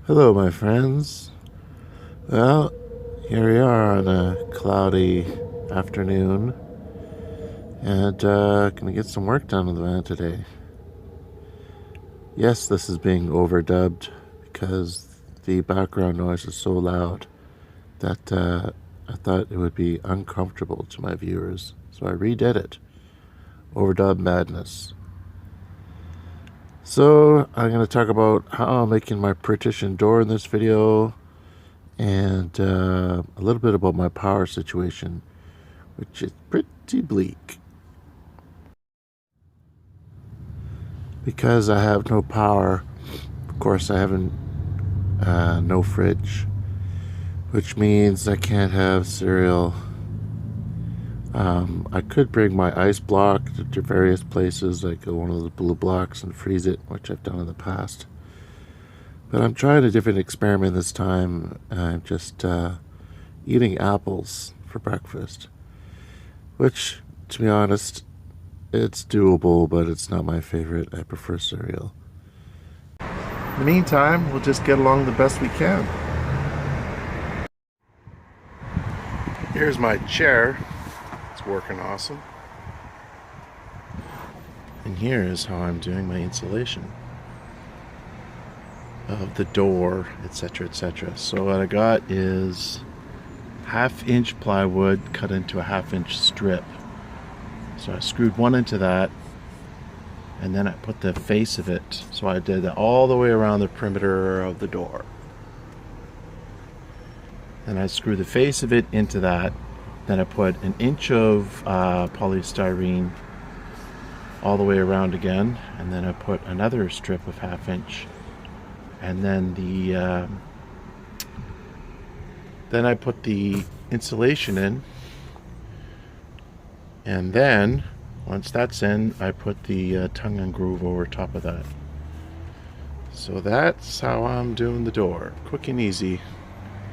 Hello, my friends. Well, here we are on a cloudy afternoon, and gonna get some work done with the van today. Yes, this is being overdubbed because the background noise is so loud that I thought it would be uncomfortable to my viewers, so I redid it. Overdub madness. So I'm gonna talk about how I'm making my partition door in this video, and a little bit about my power situation, which is pretty bleak. Because I have no power, of course, I haven't, no fridge, which means I can't have cereal. I could bring my ice block to various places, like one of the blue blocks, and freeze it, which I've done in the past. But I'm trying a different experiment this time. I'm just eating apples for breakfast, which, to be honest, it's doable, but it's not my favorite. I prefer cereal. In the meantime, we'll just get along the best we can. Here's my chair. It's working awesome. And here's how I'm doing my insulation of the door, etc., etc. So what I got is 1/2 inch plywood cut into a 1/2 inch strip. So I screwed one into that, and then I put the face of it. So I did that all the way around the perimeter of the door. Then I screwed the face of it into that. Then I put 1 inch of polystyrene all the way around again, and then I put another strip of 1/2 inch, and then then I put the insulation in. And then, once that's in, I put the tongue and groove over top of that. So that's how I'm doing the door. Quick and easy.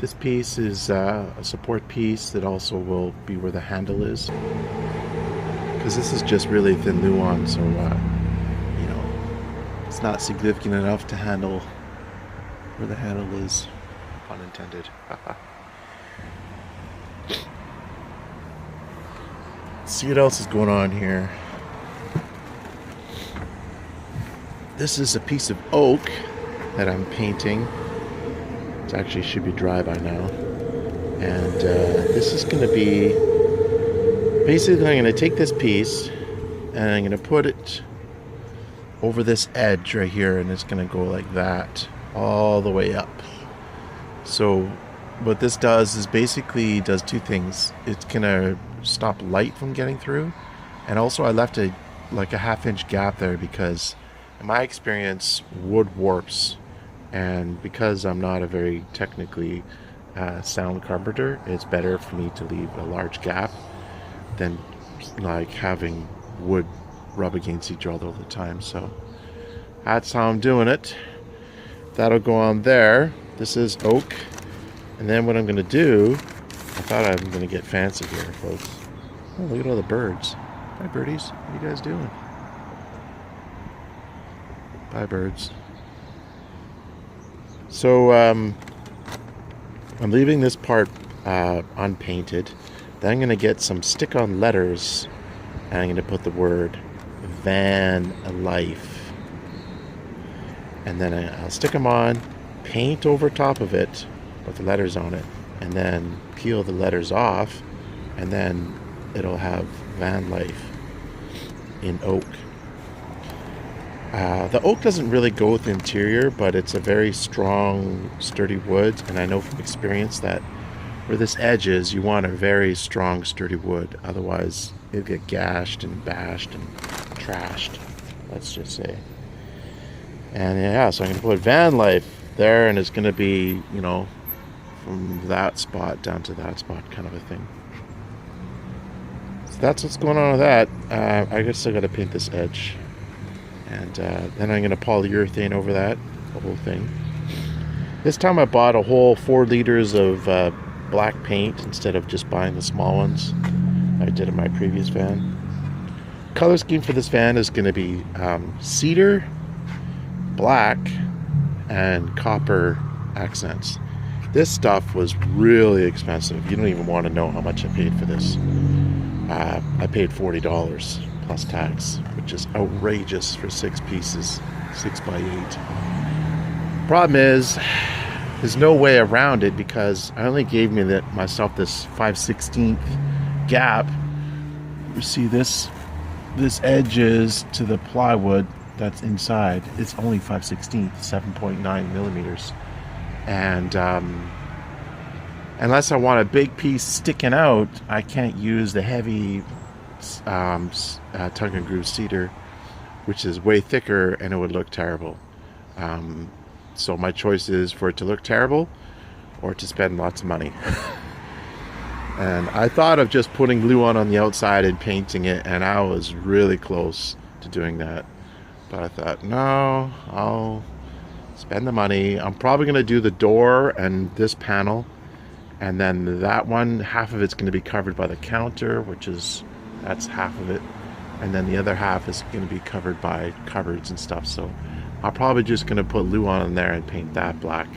This piece is a support piece that also will be where the handle is. Because this is just really thin luan, so, it's not significant enough to handle where the handle is. Pun intended. See what else is going on here. This is a piece of oak that I'm painting. It actually should be dry by now. And this is going to be, basically I'm going to take this piece and I'm going to put it over this edge right here, and it's going to go like that all the way up. So what this does is basically does two things. It's going to stop light from getting through, and also I left a 1/2 inch gap there because in my experience wood warps, and because I'm not a very technically sound carpenter, it's better for me to leave a large gap than like having wood rub against each other all the time. So that's how I'm doing it. That'll go on there. This is oak. And then what I'm going to do, I thought I'm going to get fancy here, folks. Oh, look at all the birds. Hi, birdies. What are you guys doing? Bye, birds. So, I'm leaving this part unpainted. Then I'm going to get some stick-on letters, and I'm going to put the word van life. And then I'll stick them on, paint over top of it with the letters on it, and then peel the letters off, and then it'll have van life in oak. The oak doesn't really go with the interior, but it's a very strong, sturdy wood, and I know from experience that where this edge is, you want a very strong, sturdy wood. Otherwise, it'll get gashed and bashed and trashed, let's just say. And yeah, so I'm going to put van life there, and it's going to be, from that spot down to that spot kind of a thing. So that's what's going on with that. I guess I got to paint this edge. And then I'm going to polyurethane over that, the whole thing. This time I bought a whole 4 liters of black paint instead of just buying the small ones I did in my previous van. Color scheme for this van is going to be cedar, black, and copper accents. This stuff was really expensive. You don't even want to know how much I paid for this. I paid $40 plus tax, which is outrageous for 6 pieces, 6 by 8. Problem is, there's no way around it because I only gave myself this 5/16 gap. You see this edge is to the plywood that's inside. It's only 5/16, 7.9 millimeters. And unless I want a big piece sticking out, I can't use the heavy tongue and groove cedar, which is way thicker, and it would look terrible. So my choice is for it to look terrible or to spend lots of money. And I thought of just putting glue on the outside and painting it, and I was really close to doing that. But I thought, no, I'll spend the money. I'm probably going to do the door and this panel, and then that one, half of it's going to be covered by the counter, that's half of it, and then the other half is going to be covered by cupboards and stuff. So I'm probably just going to put Luan in there and paint that black.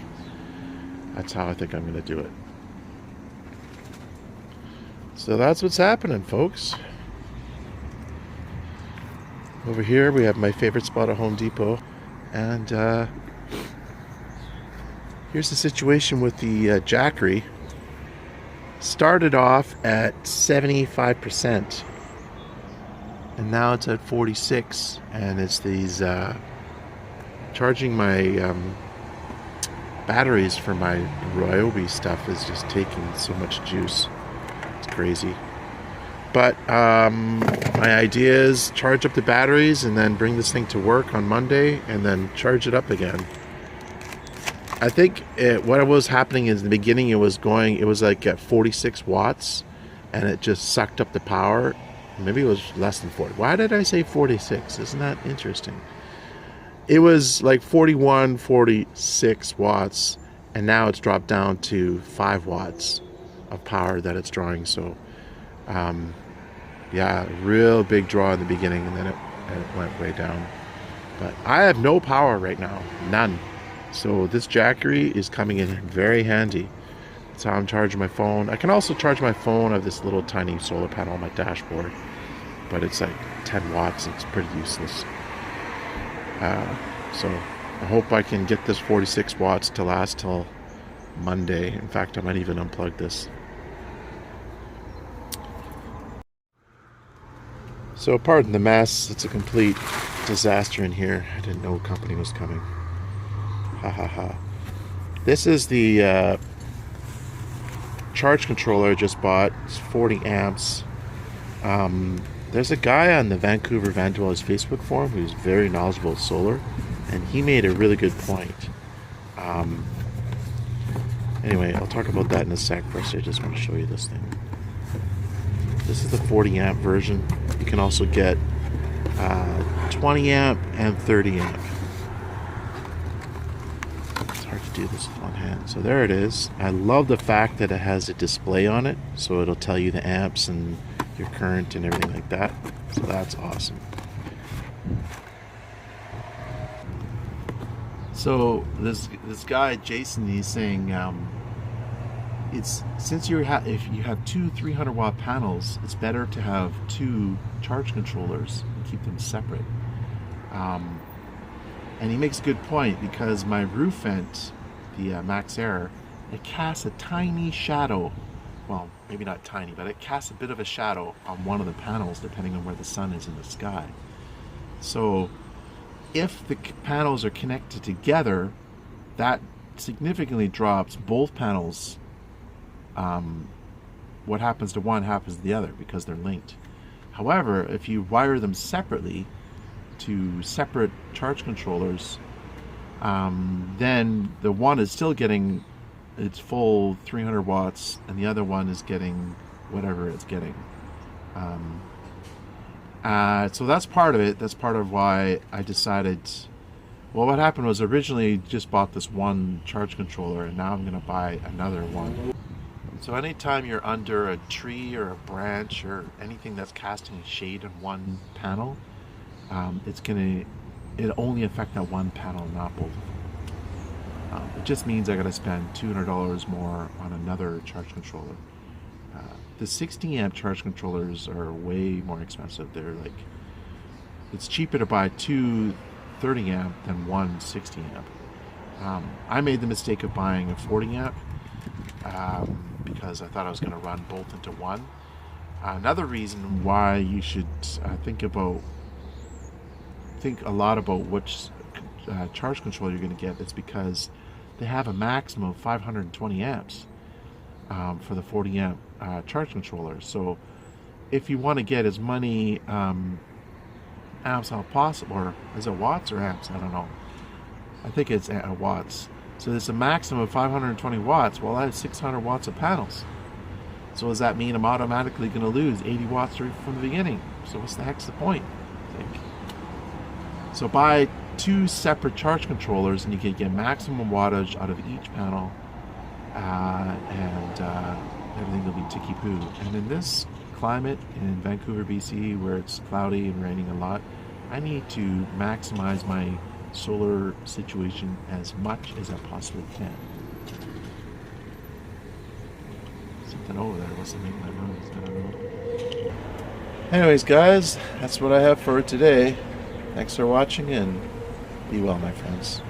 That's how I think I'm going to do it. So that's what's happening, folks. Over here we have my favorite spot at Home Depot, and here's the situation with the jackery. Started off at 75%, and now it's at 46, and it's these charging my batteries for my Ryobi stuff is just taking so much juice. It's crazy. But my idea is charge up the batteries and then bring this thing to work on Monday and then charge it up again. I think what was happening is in the beginning it was like at 46 watts, and it just sucked up the power. Maybe it was less than 40. Why did I say 46? Isn't that interesting? It was like 41, 46 watts, and now it's dropped down to 5 watts of power that it's drawing. So yeah, real big draw in the beginning, and then it went way down. But I have no power right now, none. So this jackery is coming in very handy. That's how I'm charging my phone. I can also charge my phone. I have this little tiny solar panel on my dashboard, but it's like 10 watts. It's pretty useless. So I hope I can get this 46 watts to last till Monday. In fact, I might even unplug this. So pardon the mess. It's a complete disaster in here. I didn't know a company was coming. Ha ha ha. This is the charge controller I just bought. It's 40 amps. There's a guy on the Vancouver Van Dwellers Facebook forum who's very knowledgeable of solar, and he made a really good point. Anyway, I'll talk about that in a sec. First, I just want to show you this thing. This is the 40 amp version. You can also get 20 amp and 30 amp. It's hard to do this with one hand. So there it is. I love the fact that it has a display on it, so it'll tell you the amps and your current and everything like that. So that's awesome. So this guy Jason, he's saying it's since if you have two 300 watt panels, it's better to have two charge controllers and keep them separate. And he makes a good point, because my roof vent, the Max Air, it casts a tiny shadow. Well, maybe not tiny, but it casts a bit of a shadow on one of the panels depending on where the sun is in the sky. So if the panels are connected together, that significantly drops both panels. What happens to one happens to the other because they're linked. However, if you wire them separately to separate charge controllers, then the one is still getting its full 300 watts and the other one is getting whatever it's getting. So that's part of it. That's part of why I decided, well, what happened was originally just bought this one charge controller, and now I'm going to buy another one. So anytime you're under a tree or a branch or anything that's casting a shade on one panel, it'll only affect that one panel, not both of them. It just means I got to spend $200 more on another charge controller. The 60 amp charge controllers are way more expensive. They're like, it's cheaper to buy two 30 amp than one 60 amp. I made the mistake of buying a 40 amp because I thought I was going to run both into one. Another reason why you should think a lot about which charge controller you're going to get is because they have a maximum of 520 amps for the 40 amp charge controller. So if you want to get as many amps as possible, or is it watts or amps? I don't know. I think it's watts. So there's a maximum of 520 watts. Well, I have 600 watts of panels. So does that mean I'm automatically going to lose 80 watts from the beginning? So what's the heck's the point, I think? So buy two separate charge controllers and you can get maximum wattage out of each panel, and everything will be ticky-poo. And in this climate in Vancouver, BC, where it's cloudy and raining a lot, I need to maximize my solar situation as much as I possibly can. Something over there wasn't making my noise. I don't know. Anyways, guys, that's what I have for today. Thanks for watching and be well, my friends.